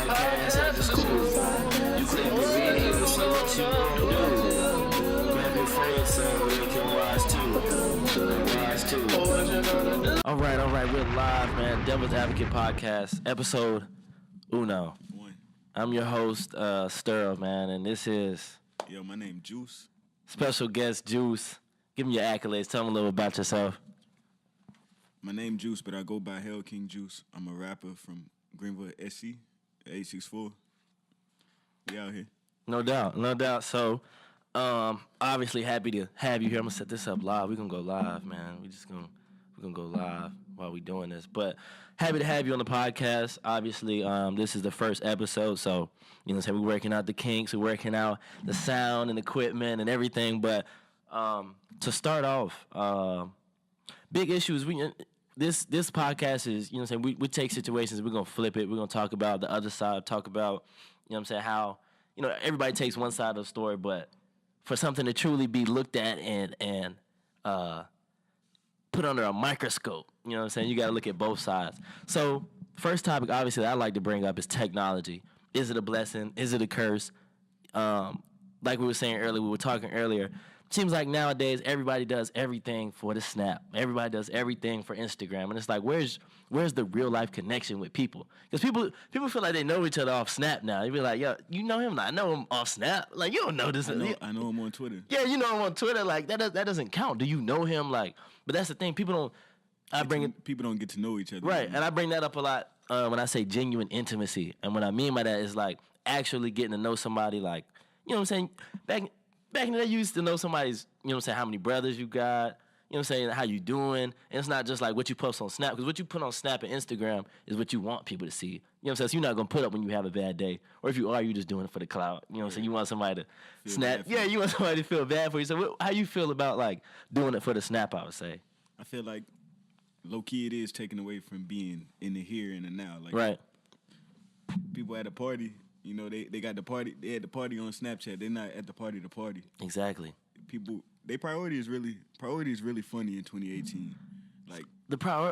podcast after school. You click the video, so what you gon' do? Grab your phone so you can watch too. All right, we're live, man. Devil's Advocate Podcast, episode uno. I'm your host, Sterl, man, and this is... Yo, my name Juice. Special guest, Juice. Give me your accolades. Tell me a little about yourself. My name Juice, but I go by Hell King Juice. I'm a rapper from Greenville, SC, 864. We out here. No doubt. So, obviously happy to have you here. I'm gonna set this up live. We're gonna go live, man. We're gonna go live while we doing this. But happy to have you on the podcast. Obviously, this is the first episode, so you know what I'm saying, we're working out the kinks, we're working out the sound and equipment and everything. But to start off, big issues. This podcast is, you know what I'm saying, we take situations, we're gonna flip it, we're gonna talk about the other side, talk about, you know what I'm saying, how, you know, everybody takes one side of the story, but for something to truly be looked at and put under a microscope, you know what I'm saying, you gotta look at both sides. So, first topic, obviously, that I like to bring up is technology. Is it a blessing? Is it a curse? Like we were saying earlier, we were talking earlier, seems like nowadays everybody does everything for the snap. Everybody does everything for Instagram, and it's like, where's the real life connection with people? Because people feel like they know each other off Snap now. You be like, yo, you know him? I know him off Snap. Like, you don't know this. I know him on Twitter. Yeah, you know him on Twitter. Like that doesn't count. Do you know him? Like, but that's the thing. People don't get to know each other. Right, and I bring that up a lot when I say genuine intimacy, and what I mean by that is like actually getting to know somebody. Like, you know what I'm saying? Back in the day, you used to know somebody's, you know what I'm saying, how many brothers you got, you know what I'm saying, how you doing. And it's not just like what you post on Snap, because what you put on Snap and Instagram is what you want people to see. You know what I'm saying? So you're not going to put up when you have a bad day. Or if you are, you're just doing it for the clout. You know what I'm saying? You want somebody to snap. Yeah, you want somebody to feel bad for you. So how you feel about, like, doing it for the Snap, I would say? I feel like, low-key, it is taken away from being in the here and the now. Like, right. People at a party... You know, they got the party. They had the party on Snapchat. They're not at the party. Exactly. People, their priority is really funny in 2018. Like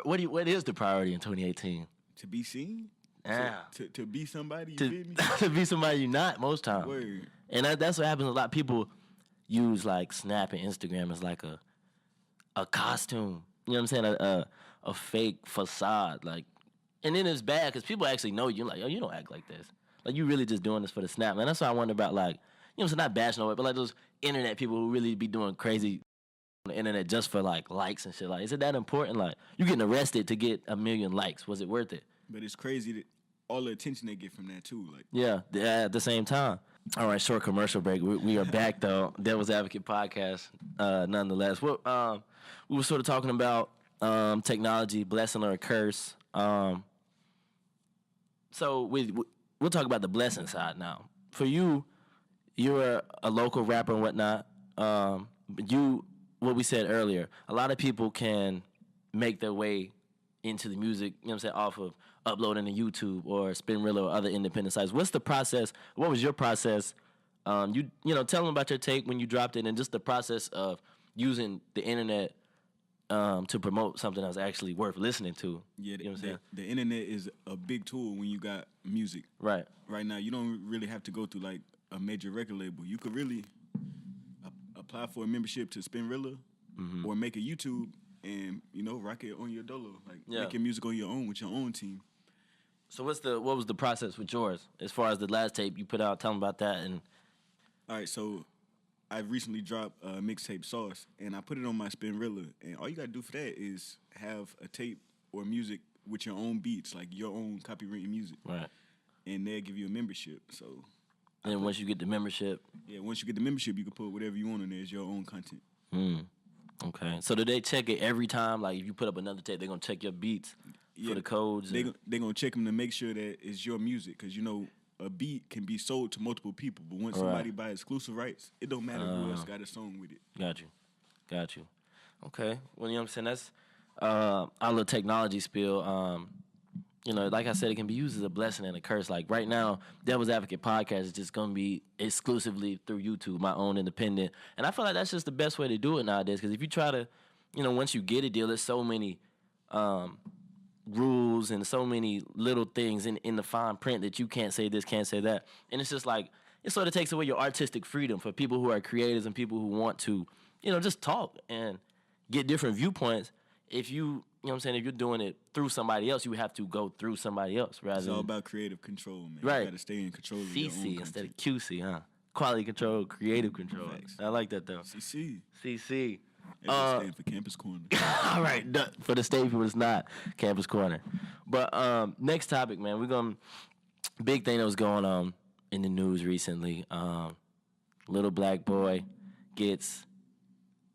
what is the priority in 2018? To be seen. Yeah. To be somebody. You feel me? To be somebody you're not most times. Word. And that's what happens. A lot of people use like Snap and Instagram as like a costume. You know what I'm saying? A fake facade. Like, and then it's bad because people actually know you. Like, oh, you don't act like this. Like, you really just doing this for the Snap, man. That's what I wonder about, like, you know, so not bashing over it, but like those internet people who really be doing crazy on the internet just for like likes and shit. Like, is it that important? Like, you getting arrested to get 1 million likes. Was it worth it? But it's crazy that all the attention they get from that too. Like, yeah, at the same time. All right, short commercial break. We are back though. Devil's Advocate Podcast. Nonetheless, we were sort of talking about technology, blessing or a curse. So we'll talk about the blessing side now. For you, you're a local rapper and whatnot. What we said earlier, a lot of people can make their way into the music, you know what I'm saying, off of uploading to YouTube or Spinrilla or other independent sites. What's the process? What was your process? You know, tell them about your take when you dropped it and just the process of using the internet to promote something that's actually worth listening to. Yeah, you know what I'm saying? The internet is a big tool when you got music. Right. Right now, you don't really have to go through like a major record label. You could really apply for a membership to Spinrilla or make a YouTube and, you know, rock it on your dolo. Like, make your music on your own with your own team. So what was the process with yours as far as the last tape you put out? Tell them about that. And all right, so I've recently dropped a mixtape, Sauce, and I put it on my Spinrilla. And all you got to do for that is have a tape or music with your own beats, like your own copywritten music. Right. And they'll give you a membership. So. And once you get the membership? Yeah, once you get the membership, you can put whatever you want on there as your own content. Okay. So do they check it every time? Like, if you put up another tape, they're going to check your beats for the codes? They're going to check them to make sure that it's your music. Because, you know, a beat can be sold to multiple people. But once somebody buys exclusive rights, it don't matter who else got a song with it. Got you. Okay. Well, you know what I'm saying? That's our little technology spiel. You know, like I said, it can be used as a blessing and a curse. Like right now, Devil's Advocate Podcast is just going to be exclusively through YouTube, my own independent. And I feel like that's just the best way to do it nowadays. Because if you try to, you know, once you get a deal, there's so many rules and so many little things in the fine print that you can't say this, can't say that. And it's just like, it sort of takes away your artistic freedom for people who are creators and people who want to, just talk and get different viewpoints. If you know what I'm saying, if you're doing it through somebody else, you have to go through somebody else rather than. It's all about creative control, man. Right. You got to stay in control of your own CC instead content. of QC, huh? Quality control, creative control. Facts. I like that though. CC. CC. It stand for Campus Corner. All right, for the state people, it's not Campus Corner. But next topic, man, big thing that was going on in the news recently. Little black boy gets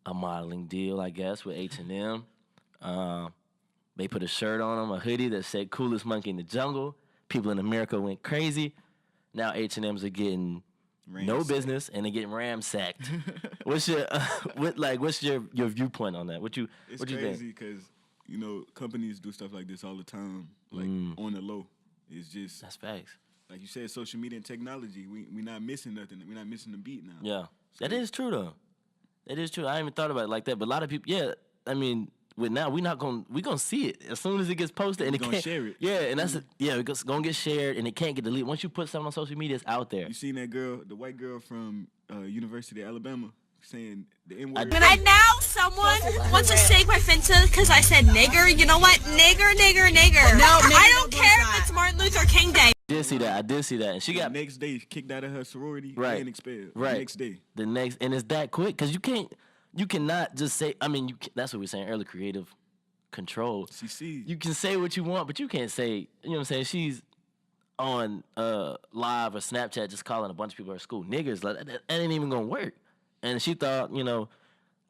a modeling deal, I guess, with H&M. They put a shirt on him, a hoodie that said "Coolest Monkey in the Jungle." People in America went crazy. Now H&Ms are getting no business and they're getting ramsacked. What's your what's your viewpoint on that? What you think? It's crazy because companies do stuff like this all the time, like on the low. It's just That's facts. like you said, social media and technology. We not missing nothing. We're not missing the beat now. Yeah, that is true though. That is true. I haven't thought about it like that, but a lot of people, we're not gonna see it as soon as it gets posted, and We're gonna share it. Yeah, and it's gonna get shared, and it can't get deleted. Once you put something on social media, it's out there. You seen that girl, the white girl from University of Alabama, saying the N-word? Right now, someone wants to shake my Fenta because I said nigger. You know what? Nigger. No, I don't care if it's Martin Luther King Day. I did see that, and she got the next day kicked out of her sorority, Right. and expelled. Right. The next day. and it's that quick because you cannot just say. I mean, that's what we were saying earlier. Creative control. CC. You can say what you want, but you can't say. You know what I'm saying? She's on live or Snapchat just calling a bunch of people at her school niggers. Like that ain't even gonna work. And she thought,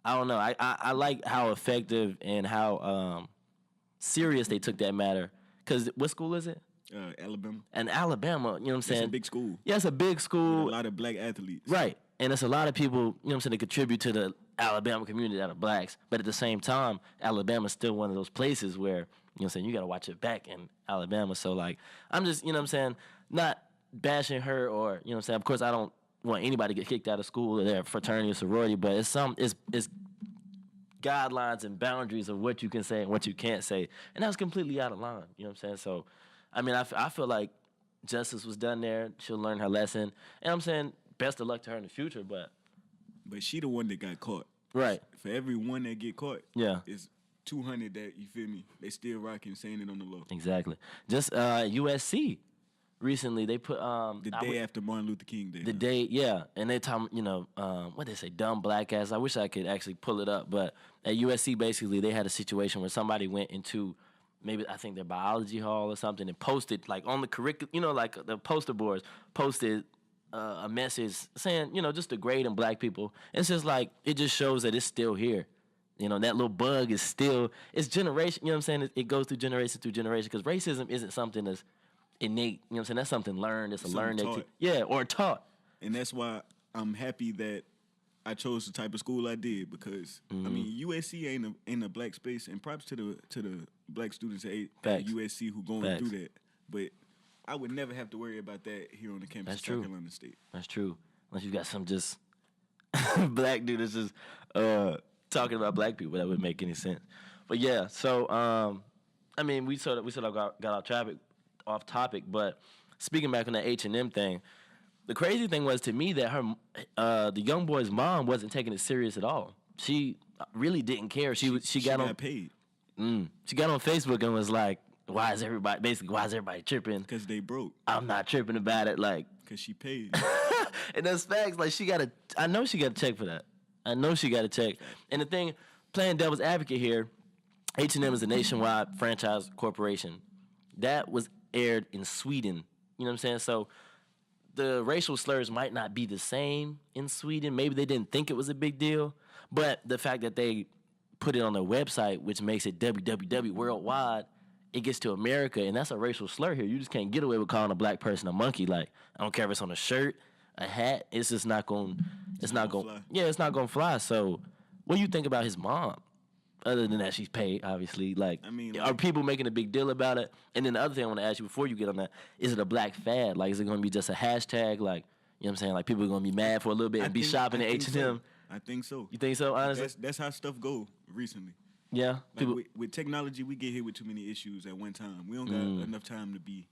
I don't know. I like how effective and how serious they took that matter. Because what school is it? Alabama. And Alabama, you know what I'm saying? It's a big school. Yeah, it's a big school. With a lot of black athletes. Right. And it's a lot of people, you know what I'm saying, that contribute to the Alabama community that are blacks. But at the same time, Alabama's still one of those places where, you know what I'm saying, you got to watch it back in Alabama. So, like, I'm just, you know what I'm saying, not bashing her or, you know what I'm saying, of course, I don't want anybody to get kicked out of school or their fraternity or sorority, but it's guidelines and boundaries of what you can say and what you can't say. And that's completely out of line, you know what I'm saying? So, I mean, I feel like justice was done there. She'll learn her lesson. And I'm saying best of luck to her in the future, but she the one that got caught. Right. For every one that get caught, yeah, it's 200 that, you feel me, they still rocking, saying it on the low. Exactly. Just USC recently, they put the day after Martin Luther King Day. The day, yeah, and they talk, what they say, dumb black ass. I wish I could actually pull it up, but at USC, basically, they had a situation where somebody went into maybe I think their biology hall or something and posted like on the curriculum, like the poster boards, posted a message saying, just degrading black people. It's just like, it just shows that it's still here. That little bug is still, it's generation, you know what I'm saying? It goes through generation, because racism isn't something that's innate, you know what I'm saying? That's something learned. It's a learned activity. Yeah, or taught. And that's why I'm happy that I chose the type of school I did, because I mean USC ain't a black space, and props to the black students at USC who going through that. But I would never have to worry about that here on the campus of South Carolina State. That's true. Unless you got some just black dude that's just talking about black people, that wouldn't make any sense. But yeah, so I mean, we sort of got off topic, but speaking back on that H&M thing, the crazy thing was to me that the young boy's mom wasn't taking it serious at all. She really didn't care. She got paid. She got on Facebook and was like, why is everybody tripping? Because they broke. I'm not tripping about it, like. Because she paid. And that's facts. Like, I know she got a check for that. I know she got a check. And the thing, playing devil's advocate here, H&M is a nationwide franchise corporation. That was aired in Sweden. You know what I'm saying? So the racial slurs might not be the same in Sweden. Maybe they didn't think it was a big deal. But the fact that they put it on their website, which makes it www worldwide, it gets to America, and that's a racial slur here. You just can't get away with calling a black person a monkey. Like, I don't care if it's on a shirt, a hat. It's just not going. It's not going. Yeah, it's not going to fly. So, what do you think about his mom? Other than that, she's paid, obviously. Like, I mean, are people making a big deal about it? And then the other thing I want to ask you before you get on that, is it a black fad? Like, is it going to be just a hashtag? Like, you know what I'm saying? Like, people are going to be mad for a little bit and be shopping at H&M. I think so. You think so, honestly? That's how stuff go recently. Yeah. Like with technology, we get hit with too many issues at one time. We don't got enough time to be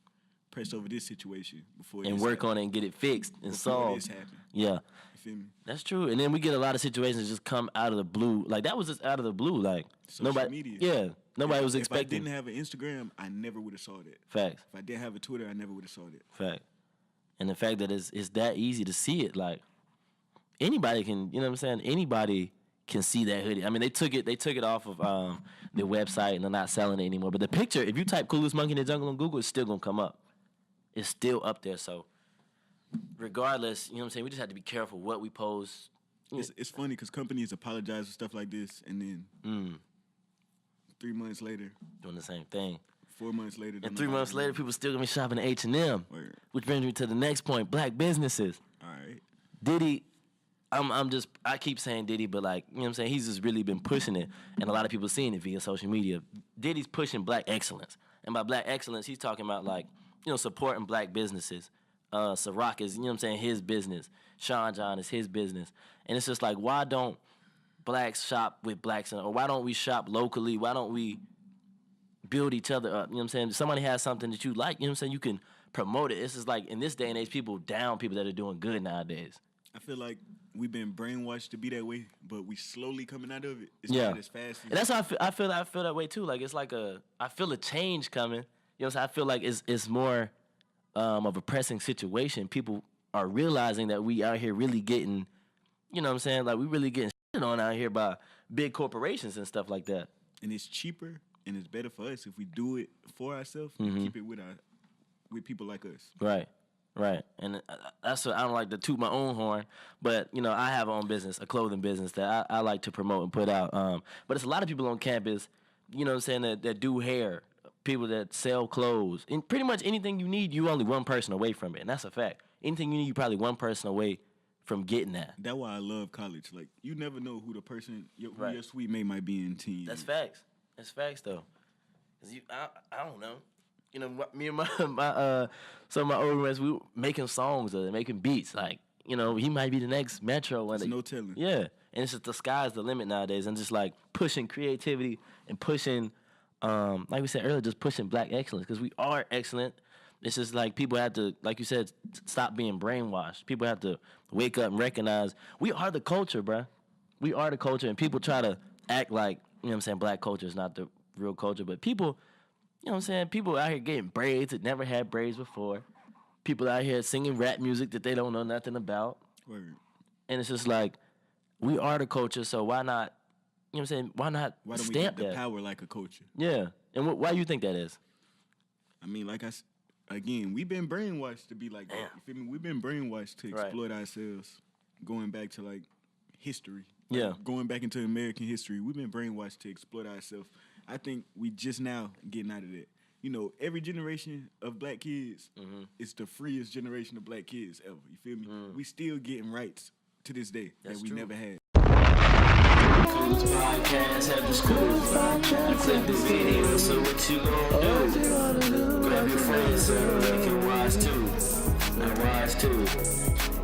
pressed over this situation before and work on it and get it fixed and solved. Yeah. You feel me? That's true. And then we get a lot of situations that just come out of the blue. Like that was just out of the blue. Like social media. Yeah. Nobody was expecting. If I didn't have an Instagram, I never would have saw that. Facts. If I didn't have a Twitter, I never would have saw that. Fact. And the fact that it's that easy to see it, like anybody can, you know what I'm saying? Anybody can see that hoodie. I mean, they took it off of their website and they're not selling it anymore. But the picture, if you type Coolest Monkey in the Jungle on Google, it's still gonna come up. It's still up there. So regardless, you know what I'm saying? We just have to be careful what we post. It's funny because companies apologize for stuff like this, and then 3 months later, doing the same thing. 4 months later, and 3 months later, people still gonna be shopping at H&M. Which brings me to the next point: black businesses. All right, Diddy. I keep saying Diddy, but like, you know what I'm saying? He's just really been pushing it, and a lot of people seeing it via social media. Diddy's pushing black excellence, and by black excellence, he's talking about like, you know, supporting black businesses. Ciroc is, you know what I'm saying, his business. Sean John is his business. And it's just like, why don't blacks shop with blacks? Or why don't we shop locally? Why don't we build each other up? You know what I'm saying? If somebody has something that you like, you know what I'm saying, you can promote it. It's just like, in this day and age, people down people that are doing good nowadays. I feel like we've been brainwashed to be that way, but we slowly coming out of it. It's not as fast as... And that's how I feel that way too. Like, it's like I feel a change coming. You know what I'm saying? I feel like it's more of a pressing situation. People are realizing that we out here really getting, you know what I'm saying? Like, we really getting shit on out here by big corporations and stuff like that. And it's cheaper and it's better for us if we do it for ourselves and keep it with people like us. Right. Right, and that's what I don't like to toot my own horn, but you know, I have my own business, a clothing business that I like to promote and put out. But it's a lot of people on campus, you know what I'm saying, that do hair, people that sell clothes, and pretty much anything you need, you only one person away from it, and that's a fact. Anything you need, you probably one person away from getting that. That's why I love college. Like, you never know who the person, who your sweet mate might be in 10 years. That's facts. That's facts though. 'Cause I don't know. You know, me and some of my old friends, we were making songs or making beats. Like, you know, he might be the next Metro. There's no telling. Yeah, and it's just the sky's the limit nowadays, and just like pushing creativity and pushing, like we said earlier, just pushing black excellence because we are excellent. It's just like people have to, like you said, stop being brainwashed. People have to wake up and recognize we are the culture, bruh. We are the culture, and people try to act like, you know what I'm saying, black culture is not the real culture, but people. You know what I'm saying? People out here getting braids that never had braids before. People out here singing rap music that they don't know nothing about. Word. And it's just like, we are the culture, so why not, you know what I'm saying, why not why don't stamp we have that? the power like a culture? Yeah. And why do you think that is? I mean, like again, we've been brainwashed to be like that. You feel me? We've been brainwashed to exploit ourselves, going back to like history. Like, going back into American history, we've been brainwashed to exploit ourselves. I think we just now getting out of that. You know, every generation of black kids is the freest generation of black kids ever. You feel me? We still getting rights to this day that we never had. Coolest podcast after school. You click the video, so what you gonna do? Grab your friends so they can watch too. And watch too.